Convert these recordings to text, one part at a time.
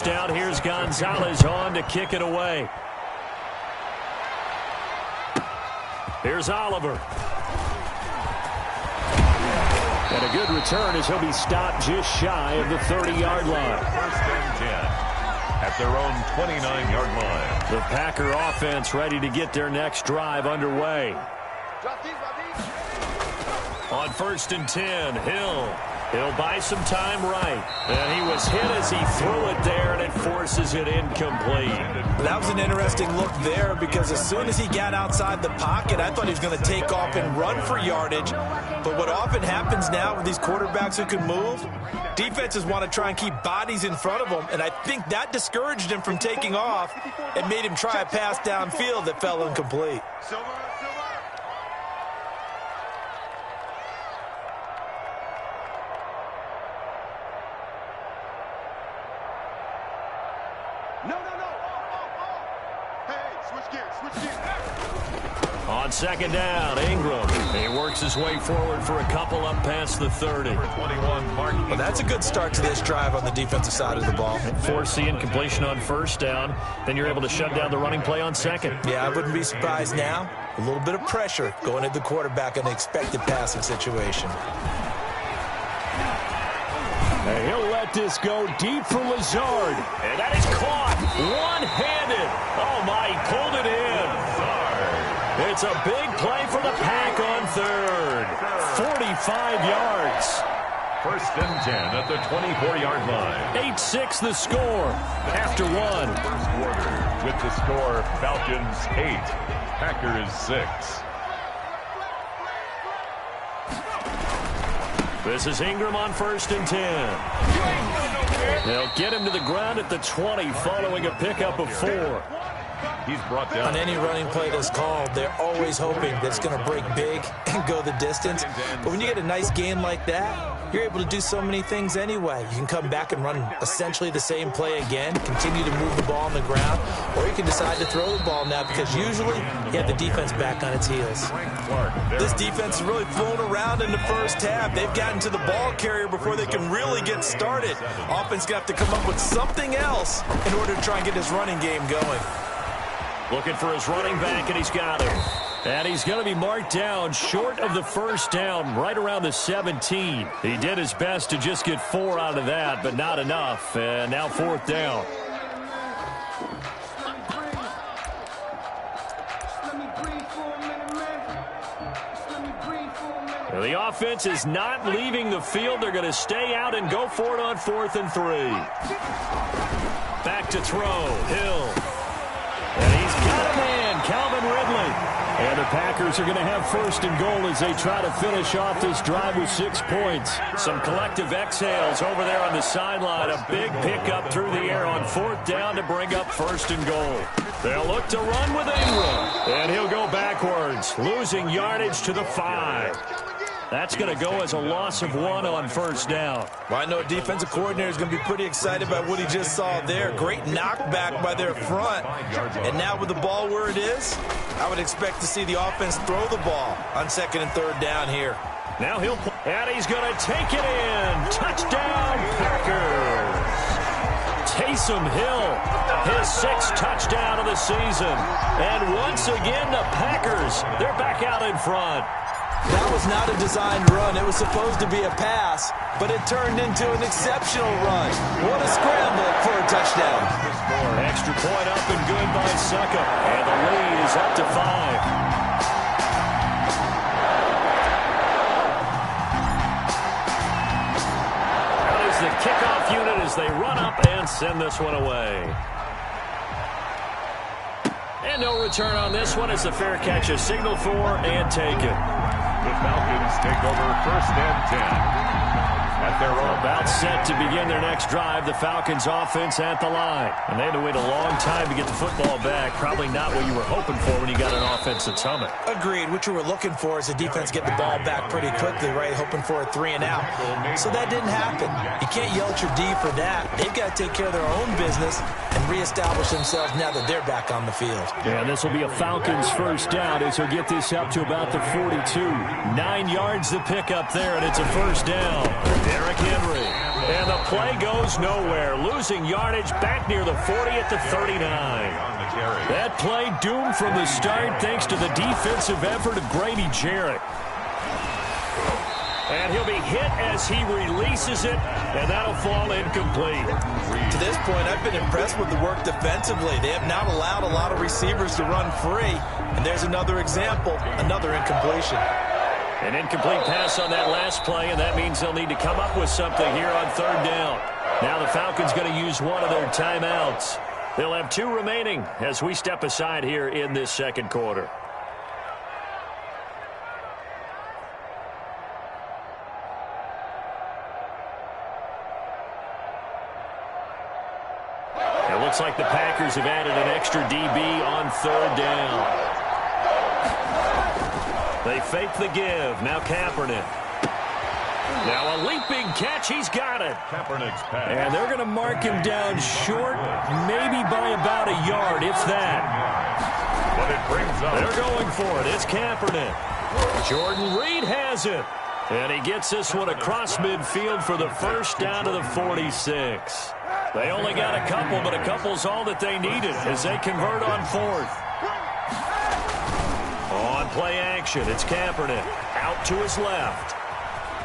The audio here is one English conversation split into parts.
Down, here's Gonzalez on to kick it away. Here's Oliver. And a good return as he'll be stopped just shy of the 30-yard line. First and 10 at their own 29-yard line. The Packer offense ready to get their next drive underway. On 1st and 10, Hill. He'll buy some time right. And he was hit as he threw it there, and it forces it incomplete. That was an interesting look there because as soon as he got outside the pocket, I thought he was going to take off and run for yardage. But what often happens now with these quarterbacks who can move, defenses want to try and keep bodies in front of them, and I think that discouraged him from taking off and made him try a pass downfield that fell incomplete. On 2nd down, Ingram. He works his way forward for a couple up past the 30. Well, that's a good start to this drive on the defensive side of the ball. Force the incompletion on 1st down. Then you're able to shut down the running play on 2nd. Yeah, I wouldn't be surprised now. A little bit of pressure going at the quarterback in an expected passing situation. And he'll let this go deep for Lazard. And that is caught one-handed. Oh, my, he pulled it in. It's a big play for the Pack on 3rd. 45 yards. 1st and 10 at the 24-yard line. 8-6 the score after one. First quarter with the score Falcons 8, Packers 6. This is Ingram on 1st and 10. They'll get him to the ground at the 20 following a pickup of 4. He's brought down. On any running play that's called, they're always hoping that it's going to break big and go the distance. But when you get a nice gain like that, you're able to do so many things anyway. You can come back and run essentially the same play again, continue to move the ball on the ground, or you can decide to throw the ball now because usually you have the defense back on its heels. This defense has really flown around in the first half. They've gotten to the ball carrier before they can really get started. Offense going to have to come up with something else in order to try and get this running game going. Looking for his running back, and he's got him. And he's going to be marked down short of the 1st down, right around the 17. He did his best to just get 4 out of that, but not enough. And now 4th down. The offense is not leaving the field. They're going to stay out and go for it on 4th and 3. Back to throw. Hill. And he's got a man, Calvin Ridley. And the Packers are going to have 1st and goal as they try to finish off this drive with 6 points. Some collective exhales over there on the sideline. A big pickup through the air on 4th down to bring up 1st and goal. They'll look to run with Ingram. And he'll go backwards, losing yardage to the 5. That's going to go as a loss of 1 on 1st down. Well, I know defensive coordinator is going to be pretty excited about what he just saw there. Great knockback by their front. And now with the ball where it is, I would expect to see the offense throw the ball on 2nd and 3rd down here. Now and he's going to take it in. Touchdown, Packers. Taysom Hill, his 6th touchdown of the season. And once again, the Packers, they're back out in front. That was not a designed run. It was supposed to be a pass, but it turned into an exceptional run. What a scramble for a touchdown. Extra point up and good by Suckup. And the lead is up to 5. That is the kickoff unit as they run up and send this one away. And no return on this one as the fair catch is signaled for and taken. The Falcons take over 1st and 10. At their own. About set to begin their next drive, the Falcons offense at the line. And they had to wait a long time to get the football back. Probably not what you were hoping for when you got an offense that's humming. Agreed. What you were looking for is the defense get the ball back pretty quickly, right? Hoping for a 3 and out. So that didn't happen. You can't yell at your D for that. They've got to take care of their own business and reestablish themselves now that they're back on the field. Yeah, this will be a Falcons 1st down as he'll get this up to about the 42. 9 yards the pick up there, and it's a 1st down. There Derrick Henry. And the play goes nowhere. Losing yardage back near the 40 at the 39. That play doomed from the start thanks to the defensive effort of Grady Jarrett. And he'll be hit as he releases it, and that'll fall incomplete. To this point, I've been impressed with the work defensively. They have not allowed a lot of receivers to run free. And there's another example, another incompletion. An incomplete pass on that last play, and that means they'll need to come up with something here on third down. Now the Falcons going to use one of their timeouts. They'll have 2 remaining as we step aside here in this second quarter. It looks like the Packers have added an extra DB on third down. They fake the give. Now Kaepernick. Now a leaping catch. He's got it. Kaepernick's pass. And they're going to mark him down short, maybe by about a yard, if that. But it brings up. They're going for it. It's Kaepernick. Jordan Reed has it. And he gets this one across midfield for the first down to the 46. They only got a couple, but a couple's all that they needed as they convert on fourth. On play action, it's Kaepernick. Out to his left.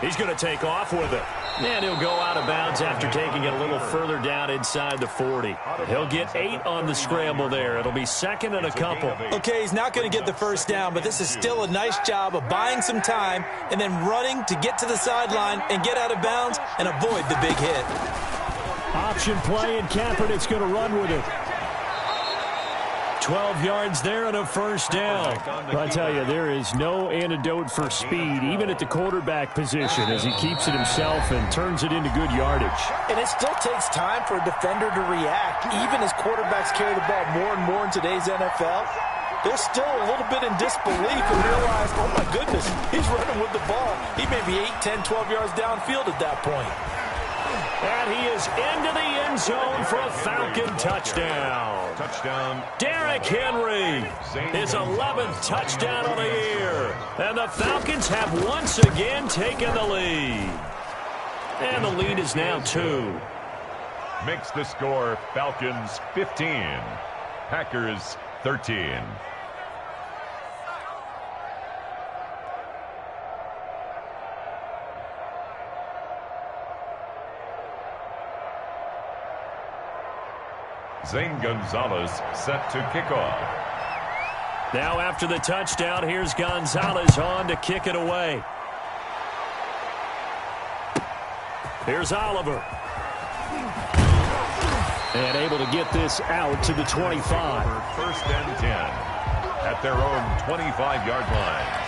He's going to take off with it. And he'll go out of bounds after taking it a little further down inside the 40. He'll get 8 on the scramble there. It'll be second and a couple. Okay, he's not going to get the first down, but this is still a nice job of buying some time and then running to get to the sideline and get out of bounds and avoid the big hit. Option play, and Kaepernick's going to run with it. 12 yards there and a first down. I tell you, there is no antidote for speed, even at the quarterback position, as he keeps it himself and turns it into good yardage. And it still takes time for a defender to react. Even as quarterbacks carry the ball more and more in today's NFL, they're still a little bit in disbelief and realize, oh my goodness, he's running with the ball. He may be 8, 10, 12 yards downfield at that point. And he is into the end zone for a Falcon touchdown. Touchdown. Derrick Henry, his 11th touchdown of the year. And the Falcons have once again taken the lead. And the lead is now 2. Makes the score Falcons 15. Packers 13. Zane Gonzalez set to kick off. Now after the touchdown, here's Gonzalez on to kick it away. Here's Oliver. And able to get this out to the 25. First and 10 at their own 25-yard line.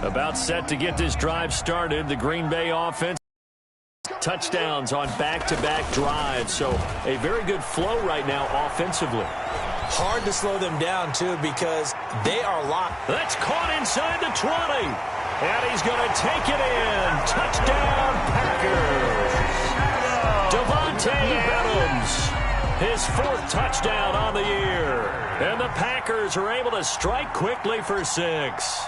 About set to get this drive started. The Green Bay offense touchdowns on back-to-back drives. So a very good flow right now offensively. Hard to slow them down, too, because they are locked. That's caught inside the 20. And he's going to take it in. Touchdown, Packers. Devontae Adams, his 4th touchdown on the year. And the Packers are able to strike quickly for 6.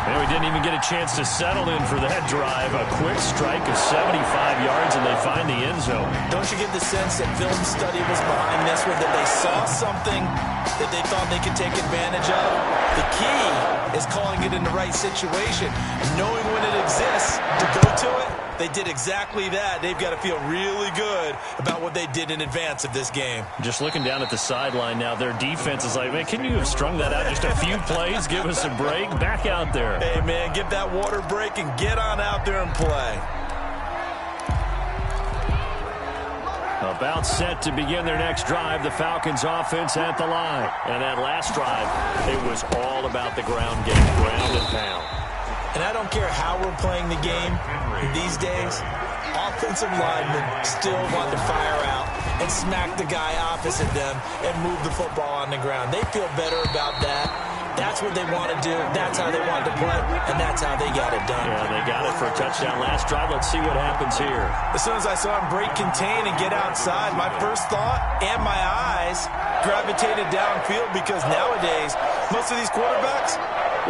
And we didn't even get a chance to settle in for that drive. A quick strike of 75 yards, and they find the end zone. Don't you get the sense that film study was behind this one, that they saw something that they thought they could take advantage of? The key is calling it in the right situation, knowing when it exists to go to it. They did exactly that. They've got to feel really good about what they did in advance of this game. Just looking down at the sideline now, their defense is like, man, can you have strung that out just a few plays? Give us a break. Back out there. Hey, man, give that water break and get on out there and play. About set to begin their next drive, the Falcons offense at the line. And that last drive, it was all about the ground game, ground and pound. And I don't care how we're playing the game these days, offensive linemen still want to fire out and smack the guy opposite them and move the football on the ground. They feel better about that. That's what they want to do. That's how they want to play, and that's how they got it done. Yeah, they got it for a touchdown last drive. Let's see what happens here. As soon as I saw him break contain and get outside, my first thought and my eyes gravitated downfield, because nowadays, most of these quarterbacks,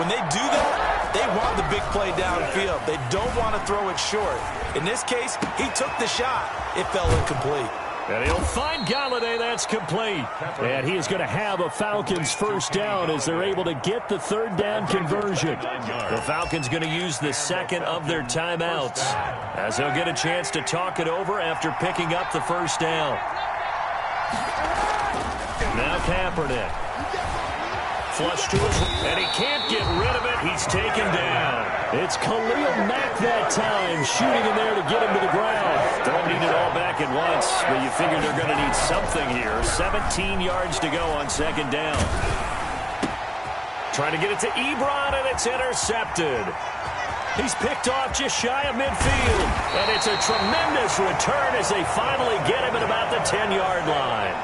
when they do that, they want the big play downfield. They don't want to throw it short. In this case, he took the shot. It fell incomplete. And he'll find Galladay. That's complete. And he is going to have a Falcons first down as they're able to get the third down conversion. The Falcons going to use the second of their timeouts as they'll get a chance to talk it over after picking up the first down. Now Kaepernick. Flush to his, and he can't get rid of it. He's taken down. It's Khalil Mack that time, shooting in there to get him to the ground. Don't need it all back at once, but you figure they're going to need something here. 17 yards to go on second down. Trying to get it to Ebron, and it's intercepted. He's picked off just shy of midfield, and it's a tremendous return as they finally get him at about the 10-yard line.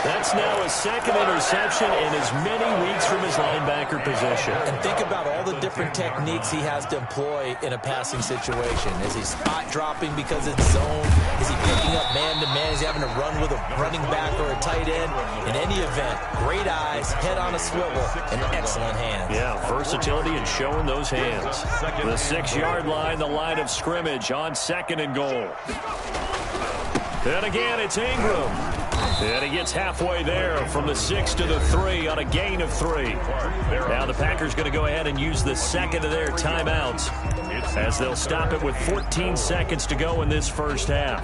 That's now his second interception in as many weeks from his linebacker position. And think about all the different techniques he has to employ in a passing situation. Is he spot dropping because it's zone? Is he picking up man-to-man? Is he having to run with a running back or a tight end? In any event, great eyes, head on a swivel, and excellent hands. Yeah, versatility and showing those hands. The 6-yard line, the line of scrimmage on second and goal. Then again, it's Ingram. And he gets halfway there from the 6 to the 3 on a gain of 3. Now the Packers going to go ahead and use the second of their timeouts as they'll stop it with 14 seconds to go in this first half.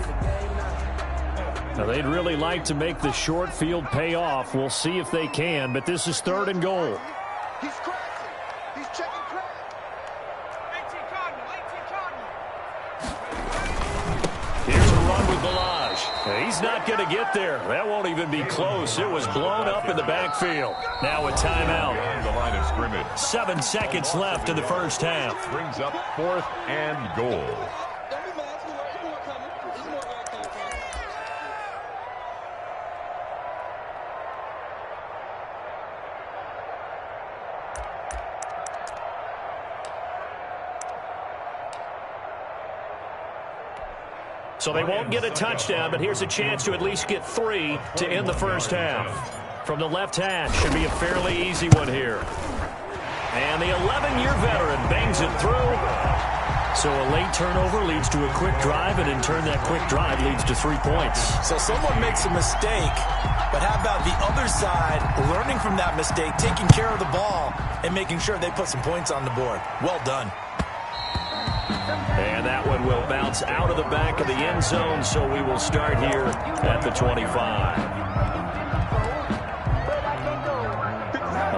Now they'd really like to make the short field pay off. We'll see if they can, but this is third and goal. He's crashing. He's checking crack. 18 Cardinal. Here's a run with Balaj. He's not going to get there. That won't even be close. It was blown up in the backfield. Now a timeout. The line of scrimmage. 7 seconds left in the first half. Brings up 4th and goal. So they won't get a touchdown, but here's a chance to at least get 3 to end the first half. From the left hash, should be a fairly easy one here. And the 11-year veteran bangs it through. So a late turnover leads to a quick drive, and in turn that quick drive leads to 3 points. So someone makes a mistake, but how about the other side learning from that mistake, taking care of the ball, and making sure they put some points on the board? Well done. And that one will bounce out of the back of the end zone, so we will start here at the 25.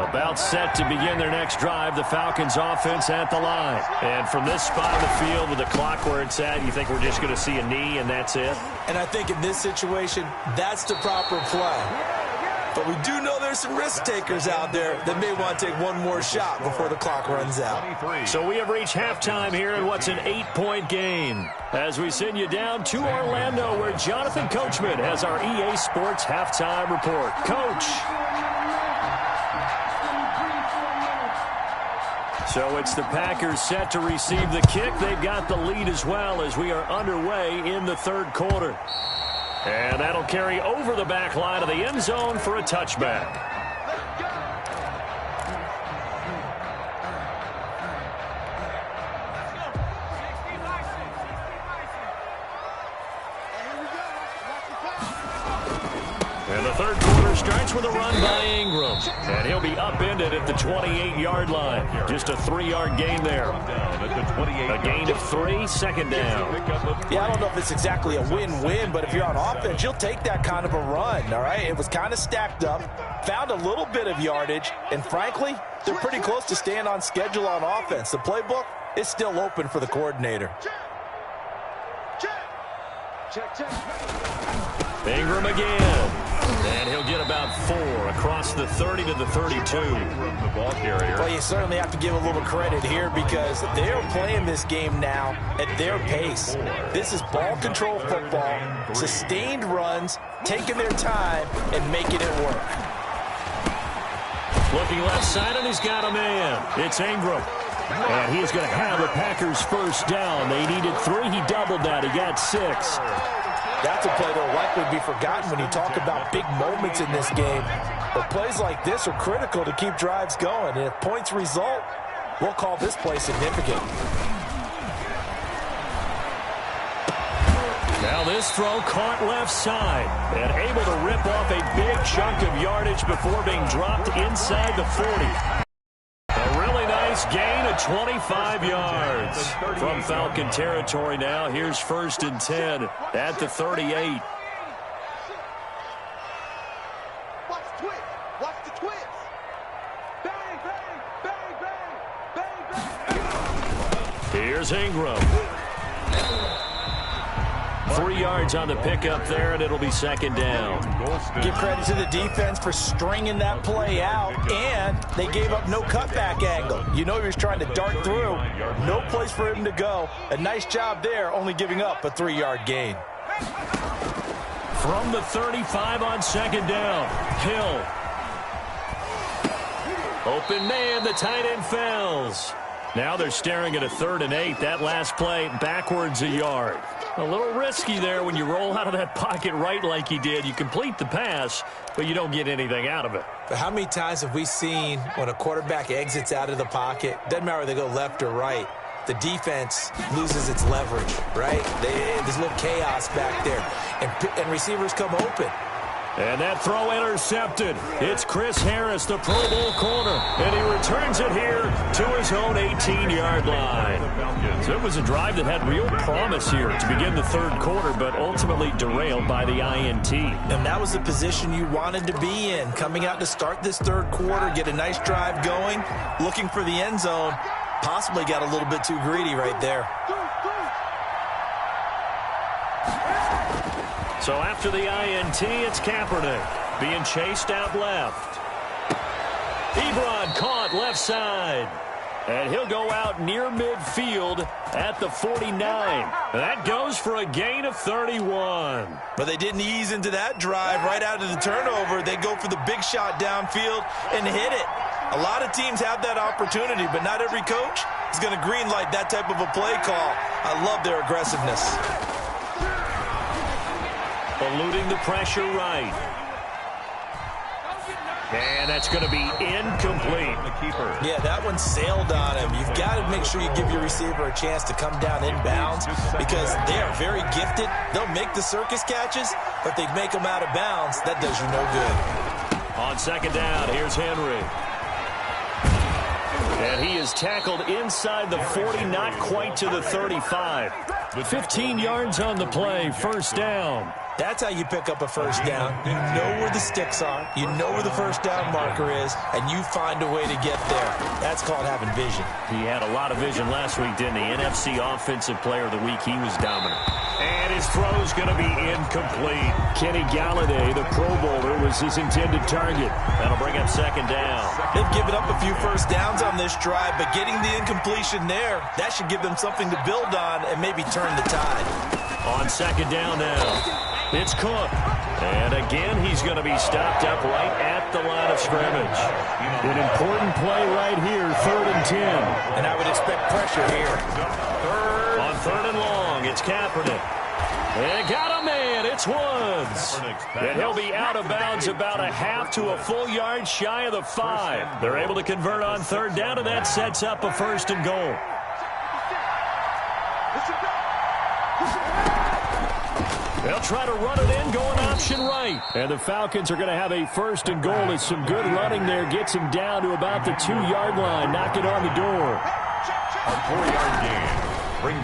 About set to begin their next drive, the Falcons offense at the line. And from this spot of the field with the clock where it's at, you think we're just going to see a knee and that's it? And I think in this situation, that's the proper play. But we do know there's some risk takers out there that may want to take one more shot before the clock runs out. So we have reached halftime here in what's an 8-point game. As we send you down to Orlando, where Jonathan Coachman has our EA Sports halftime report. Coach. So it's the Packers set to receive the kick. They've got the lead as well as we are underway in the third quarter. And that'll carry over the back line of the end zone for a touchback. And the third quarter starts with a run by Ingram. And he'll be upended at the 28-yard line. Just a 3-yard gain there. A gain of 3, second down. Yeah, I don't know if it's exactly a win-win, but if you're on offense, you'll take that kind of a run, all right? It was kind of stacked up, found a little bit of yardage, and frankly, they're pretty close to staying on schedule on offense. The playbook is still open for the coordinator. Check. Ingram again. And he'll get about 4 across the 30 to the 32. From the ball carrier. Well, you certainly have to give a little credit here because they're playing this game now at their pace. This is ball control football, sustained runs, taking their time, and making it work. Looking left side, and he's got a man. It's Ingram. And he's going to have the Packers first down. They needed 3. He doubled that. He got 6. That's a play that will likely be forgotten when you talk about big moments in this game. But plays like this are critical to keep drives going. And if points result, we'll call this play significant. Now this throw caught left side and able to rip off a big chunk of yardage before being dropped inside the 40. A really nice gain of 25 yards. From Falcon territory now, here's 1st and 10 at the 38. Watch the twist. Watch the twist. Bang, bang, bang, bang, bang, bang. Here's Ingram. 3 yards on the pickup there, and it'll be 2nd down. Give credit to the defense for stringing that play out, and they gave up no cutback angle. You know he was trying to dart through. No place for him to go. A nice job there, only giving up a 3-yard gain. From the 35 on 2nd down, Hill. Open man, the tight end fails. Now they're staring at a 3rd and 8. That last play backwards a yard. A little risky there when you roll out of that pocket right like he did. You complete the pass, but you don't get anything out of it. But how many times have we seen when a quarterback exits out of the pocket, doesn't matter whether they go left or right, the defense loses its leverage, right? There's a little chaos back there, and receivers come open. And that throw intercepted. It's Chris Harris, the Pro Bowl corner, and he returns it here to his own 18-yard line. So it was a drive that had real promise here to begin the 3rd quarter, but ultimately derailed by the INT. And that was the position you wanted to be in, coming out to start this 3rd quarter, get a nice drive going, looking for the end zone. Possibly got a little bit too greedy right there. So after the INT, it's Kaepernick being chased out left. Ebron caught left side. And he'll go out near midfield at the 49. That goes for a gain of 31. But they didn't ease into that drive right out of the turnover. They go for the big shot downfield and hit it. A lot of teams have that opportunity, but not every coach is going to green light that type of a play call. I love their aggressiveness. Eluding the pressure right. And that's going to be incomplete. The keeper. Yeah, that one sailed on him. You've got to make sure you give your receiver a chance to come down inbounds because they are very gifted. They'll make the circus catches, but they make them out of bounds. That does you no good. On 2nd down, here's Henry. And he is tackled inside the 40, not quite to the 35. 15 yards on the play, 1st down. That's how you pick up a 1st down. You know where the sticks are. You know where the 1st down marker is, and you find a way to get there. That's called having vision. He had a lot of vision last week, didn't he? NFC Offensive Player of the Week. He was dominant. And his throw's going to be incomplete. Kenny Galladay, the Pro Bowler, was his intended target. That'll bring up 2nd down. They've given up a few 1st downs on this drive, but getting the incompletion there, that should give them something to build on and maybe turn the tide. On 2nd down now. It's Cook. And again, he's going to be stopped up right at the line of scrimmage. An important play right here, 3rd and 10. And I would expect pressure here. On 3rd and long, it's Kaepernick. And got a man, it's Woods. And he'll be out of bounds about a half to a full yard shy of the 5. They're able to convert on 3rd down, and that sets up a 1st and goal. They'll try to run it in, going option right. And the Falcons are going to have a 1st and goal as some good running there gets him down to about the 2-yard line. Knock it on the door. A 4-yard gain.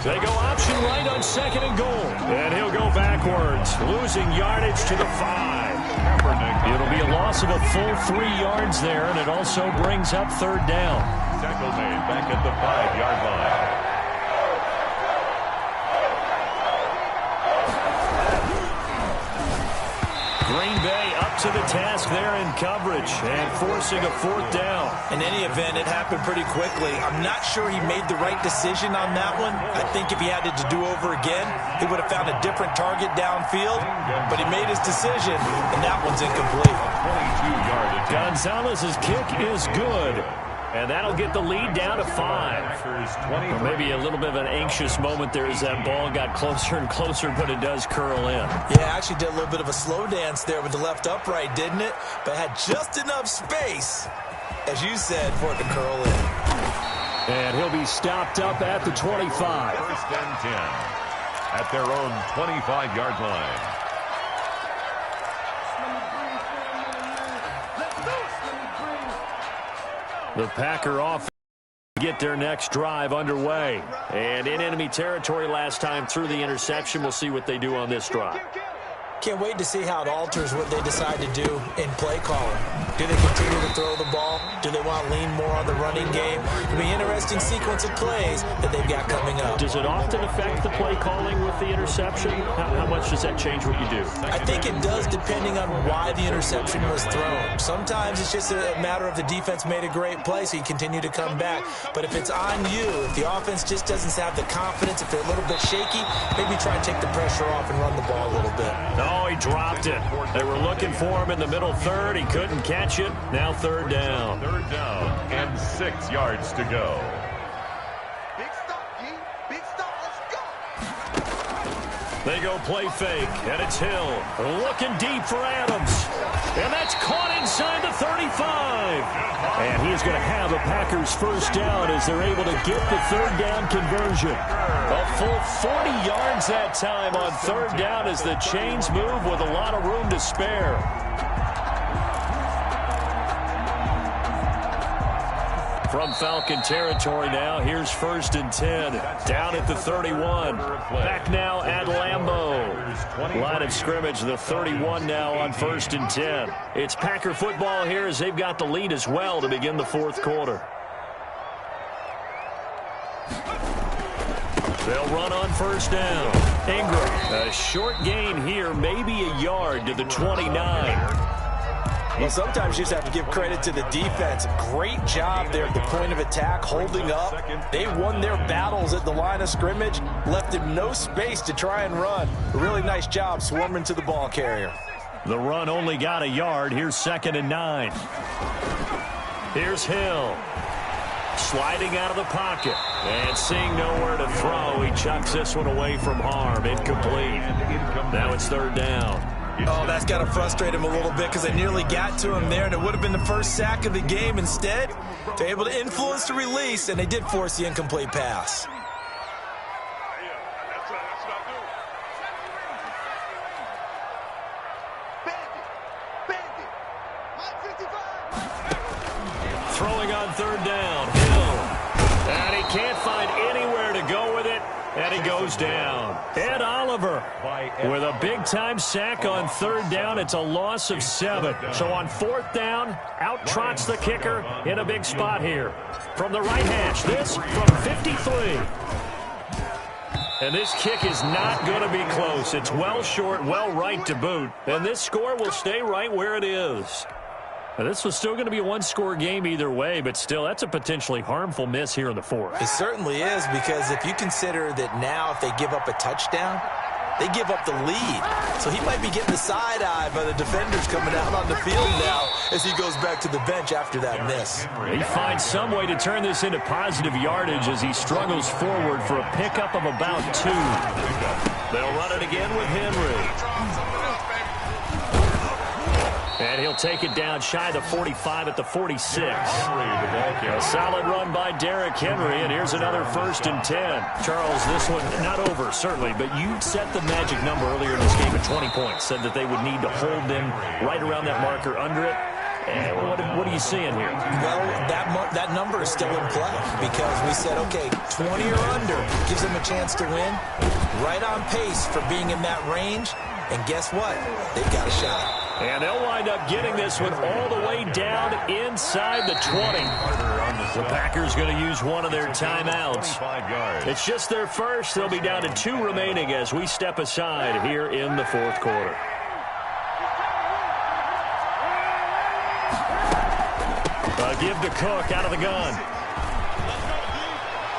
They go option right on 2nd and goal. And he'll go backwards, losing yardage to the 5. It'll be a loss of a full 3 yards there, and it also brings up 3rd down. Tackle made back at the 5-yard line. Green Bay up to the task there in coverage and forcing a 4th down. In any event, it happened pretty quickly. I'm not sure he made the right decision on that one. I think if he had it to do over again, he would have found a different target downfield, but he made his decision, and that one's incomplete. 22-yard attempt. Gonzalez's kick is good. And that'll get the lead down to 5. Or maybe a little bit of an anxious moment there as that ball got closer and closer, but it does curl in. Yeah, actually did a little bit of a slow dance there with the left upright, didn't it? But had just enough space, as you said, for it to curl in. And he'll be stopped up at the 25. 1st and 10 at their own 25-yard line. The Packer offense get their next drive underway. And in enemy territory last time through the interception. We'll see what they do on this drive. Can't wait to see how it alters what they decide to do in play calling. Do they continue to throw the ball? Do they want to lean more on the running game? It'll be an interesting sequence of plays that they've got coming up. Does it often affect the play calling with the interception? How much does that change what you do? I think it does, depending on why the interception was thrown. Sometimes it's just a matter of the defense made a great play, so you continue to come back. But if it's on you, if the offense just doesn't have the confidence, if they're a little bit shaky, maybe try and take the pressure off and run the ball a little bit. Oh, he dropped it. They were looking for him in the middle third. He couldn't catch it. Now 3rd down. 3rd down and 6 yards to go. Big stop, G. Big stop. Let's go. They go play fake, and it's Hill. Looking deep for Adams. And that's caught inside the 35. And he is going to have a Packers 1st down as they're able to get the 3rd down conversion. A full 40 yards that time on 3rd down as the chains move with a lot of room to spare. From Falcon territory now, here's 1st and 10. Down at the 31. Back now at Lambeau. Line of scrimmage, the 31 now on 1st and 10. It's Packer football here as they've got the lead as well to begin the 4th quarter. They'll run on 1st down. Ingram, a short gain here, maybe a yard to the 29. Well, sometimes you just have to give credit to the defense. Great job there at the point of attack, holding up. They won their battles at the line of scrimmage, left him no space to try and run. A really nice job swarming to the ball carrier. The run only got a yard. Here's 2nd and 9. Here's Hill. Sliding out of the pocket. And seeing nowhere to throw, he chucks this one away from harm. Incomplete. Now it's 3rd down. Oh, that's got to frustrate him a little bit because they nearly got to him there, and it would have been the first sack of the game. Instead, they're able to influence the release, and they did force the incomplete pass. Throwing on 3rd down, Hill. And he can't find anywhere to go with it. And he goes down. Ed Oliver with a big-time sack on 3rd down. It's a loss of 7. So on 4th down, out trots the kicker in a big spot here. From the right hash, this from 53. And this kick is not going to be close. It's well short, well right to boot. And this score will stay right where it is. Now, this was still going to be a one-score game either way, but still, that's a potentially harmful miss here in the 4th. It certainly is, because if you consider that now if they give up a touchdown, they give up the lead. So he might be getting the side-eye by the defenders coming out on the field now as he goes back to the bench after that miss. He finds some way to turn this into positive yardage as he struggles forward for a pickup of about 2. They'll run it again with Henry. And he'll take it down shy of the 45 at the 46. A solid run by Derrick Henry, and here's another 1st and 10. Charles, this one not over, certainly, but you set the magic number earlier in this game at 20 points. Said that they would need to hold them right around that marker under it. And what are you seeing here? Well, that number is still in play because we said, okay, 20 or under gives them a chance to win. Right on pace for being in that range. And guess what? They've got a shot. And they'll wind up getting this one all the way down inside the 20. The Packers going to use one of their timeouts. It's just their first. They'll be down to 2 remaining as we step aside here in the 4th quarter. A give to Cook out of the gun.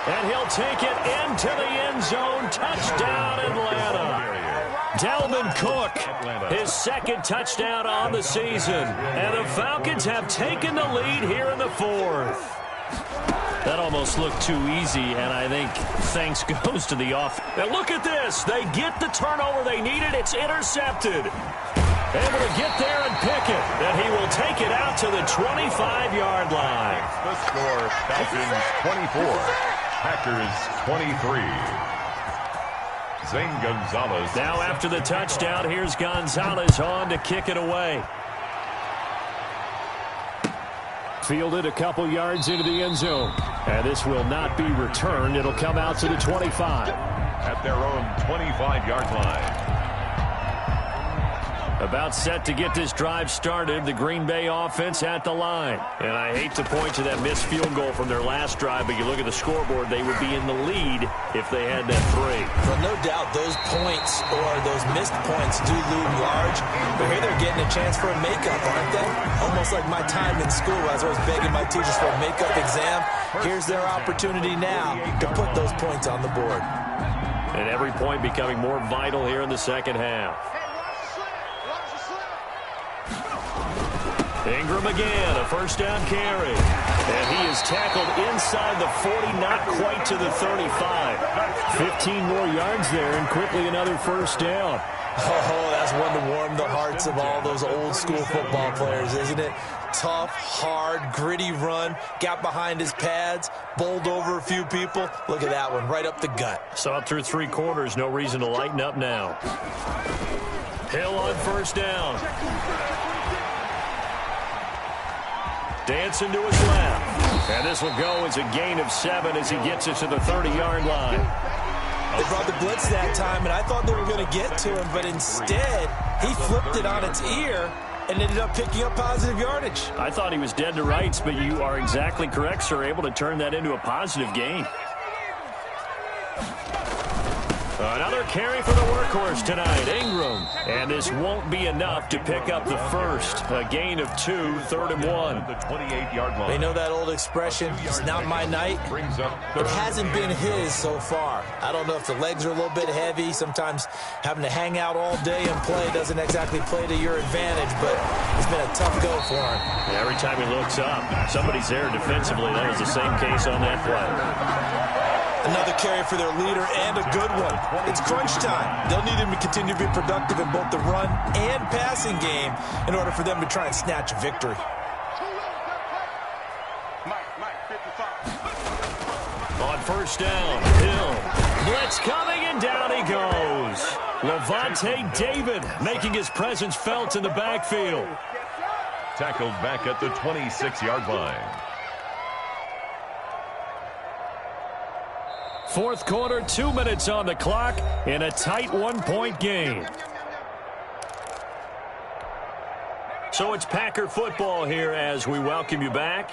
And he'll take it into the end zone. Touchdown, Atlanta. Dalvin Cook, his second touchdown on the season. And the Falcons have taken the lead here in the fourth. That almost looked too easy, and I think thanks goes to the offense. Now look at this. They get the turnover they needed. It's intercepted. Able to get there and pick it. And he will take it out to the 25-yard line. The score, Falcons 24, Packers 23. Zane Gonzalez. Now after the touchdown, here's Gonzalez on to kick it away. Fielded a couple yards into the end zone. And this will not be returned. It'll come out to the 25. At their own 25-yard line. About set to get this drive started, the Green Bay offense at the line. And I hate to point to that missed field goal from their last drive, but you look at the scoreboard, they would be in the lead if they had that three. Well, no doubt those points or those missed points do loom large, but here they're getting a chance for a makeup, aren't they? Almost like my time in school as I was begging my teachers for a makeup exam. Here's their opportunity now to put those points on the board. And every point becoming more vital here in the second half. Ingram again, a first down carry. And he is tackled inside the 40, not quite to the 35. 15 more yards there, and quickly another first down. Oh, that's one to warm the hearts of all those old school football players, isn't it? Tough, hard, gritty run, got behind his pads, bowled over a few people. Look at that one, right up the gut. Saw it through three quarters, no reason to lighten up now. Hill on first down. Dancing to his left. And this will go as a gain of 7 as he gets it to the 30-yard line. They brought the blitz that time, and I thought they were going to get to him, but instead, he flipped it on its ear and ended up picking up positive yardage. I thought he was dead to rights, but you are exactly correct, sir, able to turn that into a positive gain. Another carry for the workhorse tonight, Ingram. And this won't be enough to pick up the first. A gain of 2, 3rd and 1. The 28-yard line. They know that old expression, it's not my night. It hasn't been his so far. I don't know if the legs are a little bit heavy. Sometimes having to hang out all day and play doesn't exactly play to your advantage, but it's been a tough go for him. Yeah, every time he looks up, somebody's there defensively. That was the same case on that play. Another carry for their leader and a good one. It's crunch time. They'll need him to continue to be productive in both the run and passing game in order for them to try and snatch a victory. On first down, Hill. Blitz coming, and down he goes. Levante David making his presence felt in the backfield. Tackled back at the 26-yard line. Fourth quarter, 2 minutes on the clock in a tight 1-point game. So it's Packer football here as we welcome you back.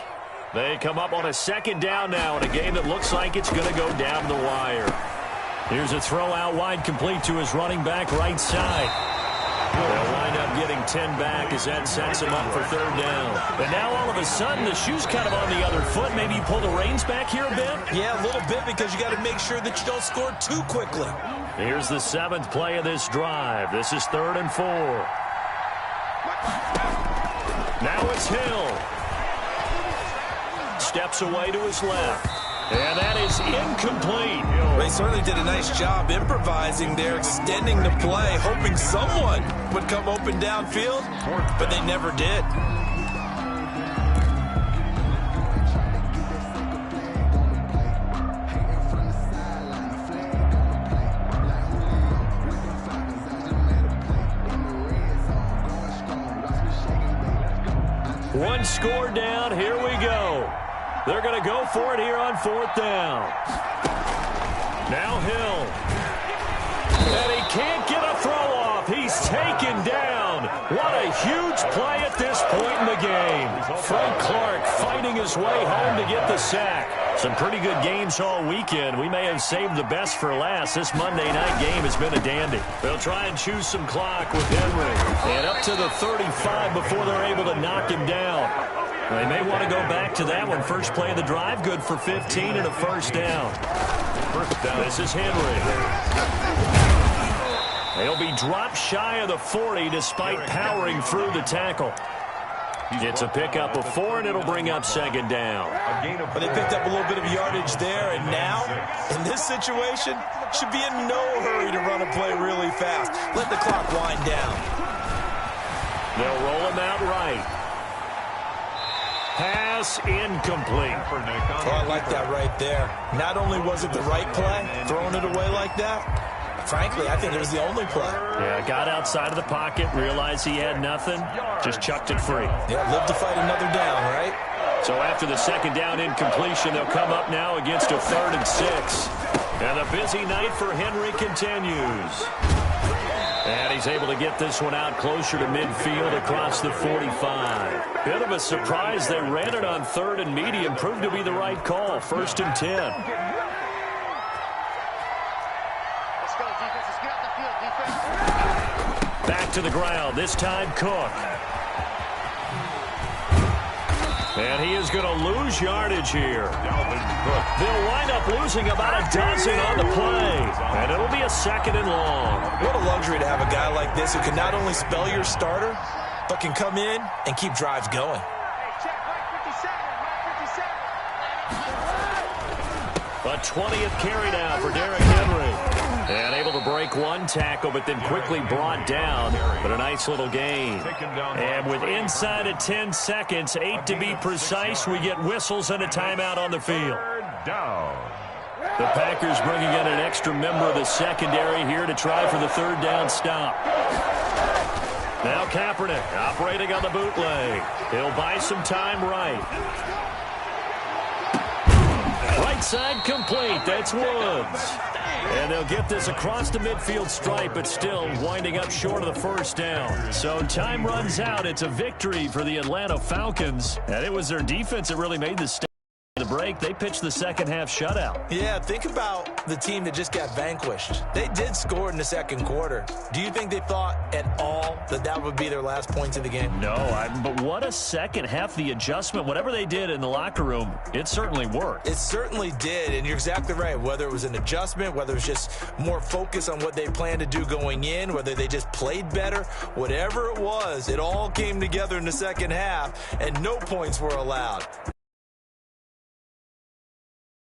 They come up on a second down now in a game that looks like it's going to go down the wire. Here's a throw out wide, complete to his running back right side. They'll wind up getting 10 back as that sets him up for third down. And now all of a sudden the shoe's kind of on the other foot. Maybe you pull the reins back here a bit? Yeah, a little bit, because you got to make sure that you don't score too quickly. Here's the 7th play of this drive. This is 3rd and 4. Now it's Hill. Steps away to his left. And that is incomplete. They certainly did a nice job improvising there, extending the play, hoping someone would come open downfield, but they never did. One score down. Here we go. They're going to go for it here on 4th down. Now Hill. And he can't get a throw off. He's taken down. What a huge play at this point in the game. Frank Clark fighting his way home to get the sack. Some pretty good games all weekend. We may have saved the best for last. This Monday night game has been a dandy. They'll try and choose some clock with Henry. And up to the 35 before they're able to knock him down. They may want to go back to that one. First play of the drive, good for 15 and a first down. This is Henry. He'll be dropped shy of the 40 despite powering through the tackle. It's a pickup of 4, and it'll bring up second down. But they picked up a little bit of yardage there, and now, in this situation, should be in no hurry to run a play really fast. Let the clock wind down. They'll roll him out right. Pass incomplete. Oh, I like that right there. Not only was it the right play, throwing it away like that, frankly, I think it was the only play. Yeah, got outside of the pocket, realized he had nothing, just chucked it free. Yeah, live to fight another down, right? So after the second down incompletion, they'll come up now against a 3rd and 6. And the busy night for Henry continues. And he's able to get this one out closer to midfield across the 45. Bit of a surprise. They ran it on 3rd and medium. Proved to be the right call. 1st and 10. Let's go, defense. Let's get out the field, defense. Back to the ground. This time Cook. And he is going to lose yardage here. They'll wind up losing about a dozen on the play. And it'll be a 2nd and long. What a luxury to have a guy like this who can not only spell your starter, but can come in and keep drives going. Hey, check right 57, right 57. A 20th carry now for Derrick Henry. And able to break one tackle, but then quickly brought down. But a nice little gain. And with inside of 10 seconds, 8 to be precise, we get whistles and a timeout on the field. The Packers bringing in an extra member of the secondary here to try for the 3rd down stop. Now Kaepernick operating on the bootleg. He'll buy some time right. Right side complete. That's Woods. And they'll get this across the midfield stripe, but still winding up short of the 1st down. So time runs out. It's a victory for the Atlanta Falcons. And it was their defense that really made the stand. The break, they pitched the second half shutout. Yeah, think about the team that just got vanquished. They did score in the 2nd quarter. Do you think they thought at all that that would be their last points of the game? No, but what a second half. The adjustment, whatever they did in the locker room, it certainly worked. It certainly did, and you're exactly right. Whether it was an adjustment, whether it was just more focus on what they planned to do going in, whether they just played better, whatever it was, it all came together in the second half, and no points were allowed.